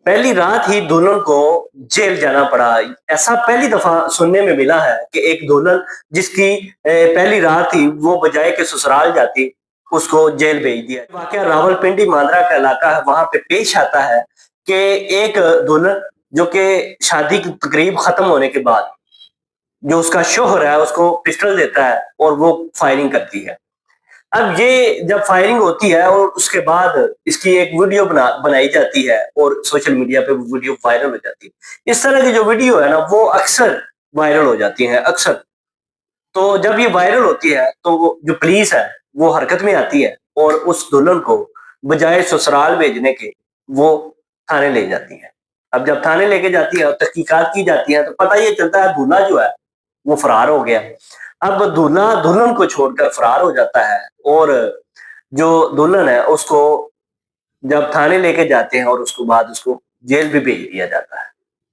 पहली रात ही दुल्हन को जेल जाना पड़ा। ऐसा पहली दफा सुनने में मिला है कि एक दुल्हन जिसकी पहली रात ही वो बजाय के ससुराल जाती, उसको जेल भेज दिया। वाकया रावलपिंडी मांद्रा का इलाका है, वहां पे पेश आता है कि एक दुल्हन जो कि शादी की तकरीब खत्म होने के बाद जो उसका शोहर है उसको पिस्टल देता है और वो फायरिंग करती है। अब ये जब फायरिंग होती है और उसके बाद इसकी एक वीडियो बनाई जाती है और सोशल मीडिया पे वो वीडियो वायरल हो जाती है। इस तरह की जो वीडियो है ना वो अक्सर वायरल हो जाती है अक्सर। तो जब ये वायरल होती है तो जो पुलिस है वो हरकत में आती है और उस दुल्हन को बजाय ससुराल भेजने के वो थाने ले जाती है। अब जब थाने लेके जाती है और तहकीकात की जाती है तो पता ये चलता है दूल्हा जो है वो फरार हो गया। अब दूल्हा दुल्हन को छोड़कर फरार हो जाता है और जो दुल्हन है उसको जब थाने लेके जाते हैं और उसके बाद उसको जेल भी भेज दिया जाता है।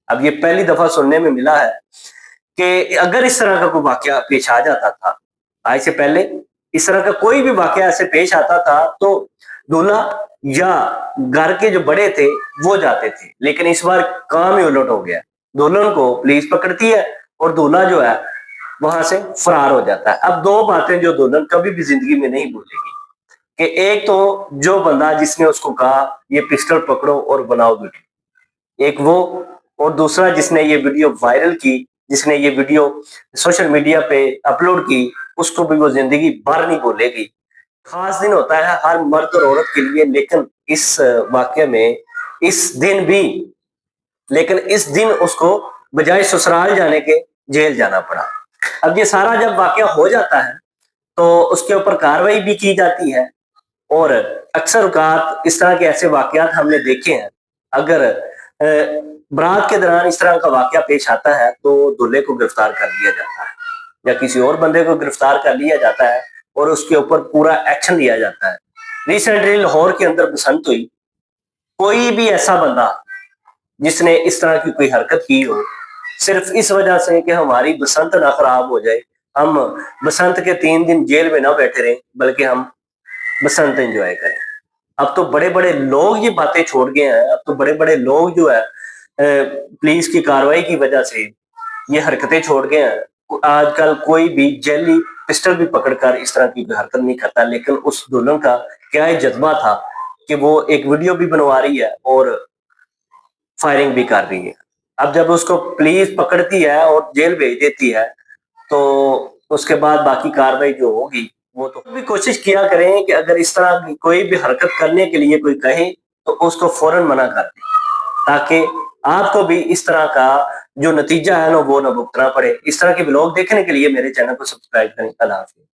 अब ये पहली दफा सुनने में मिला है कि अगर इस तरह का कोई वाकया पेश आ जाता था, आज से पहले इस तरह का कोई भी वाकया ऐसे पेश आता था तो दूल्हा या घर के जो बड़े थे वो जाते थे, लेकिन इस बार काम ही उलट हो गया। दुल्हन को पुलिस पकड़ती है और दूल्हा जो है वहां से फरार हो जाता है। अब दो बातें जो दुल्हन कभी भी जिंदगी में नहीं भूलेगी कि एक तो जो बंदा जिसने उसको कहा ये पिस्टल पकड़ो और बनाओ वीडियो, एक वो, और दूसरा जिसने ये वीडियो वायरल की, जिसने ये वीडियो सोशल मीडिया पे अपलोड की, उसको भी वो जिंदगी भर नहीं भूलेगी। खास दिन होता है हर मर्द और औरत के लिए, लेकिन इस वाक्य में इस दिन भी, लेकिन इस दिन उसको बजाय ससुराल जाने के जेल जाना पड़ा। अब ये सारा जब वाकया हो जाता है तो उसके ऊपर कार्रवाई भी की जाती है और अक्सर औकात इस तरह के ऐसे वाकयात हमने देखे हैं। अगर बारात के दौरान इस तरह का वाकया पेश आता है तो दूल्हे को गिरफ्तार कर लिया जाता है या किसी और बंदे को गिरफ्तार कर लिया जाता है और उसके ऊपर पूरा एक्शन लिया जाता है। रिसेंटली लाहौर के अंदर बसंत हुई, कोई भी ऐसा बंदा जिसने इस तरह की कोई हरकत की हो सिर्फ इस वजह से कि हमारी बसंत ना खराब हो जाए, हम बसंत के 3 दिन जेल में ना बैठे रहें बल्कि हम बसंत एंजॉय करें। अब तो बड़े बड़े लोग ये बातें छोड़ गए हैं। अब तो बड़े बड़े लोग जो है पुलिस की कार्रवाई की वजह से ये हरकतें छोड़ गए हैं। आजकल कोई भी जेली पिस्टल भी पकड़कर इस तरह की हरकत नहीं करता, लेकिन उस दुल्हन का क्या ही जज्बा था कि वो एक वीडियो भी बनवा रही है और फायरिंग भी कर रही है। अब जब उसको पुलिस पकड़ती है और जेल भेज देती है तो उसके बाद बाकी कार्रवाई जो होगी वो तो भी कोशिश किया करें कि अगर इस तरह की कोई भी हरकत करने के लिए कोई कहे तो उसको फौरन मना कर दें, ताकि आपको भी इस तरह का जो नतीजा है ना वो ना भुगतना पड़े। इस तरह के ब्लॉग देखने के लिए मेरे चैनल को सब्सक्राइब करें। अल्लाह हाफिज़।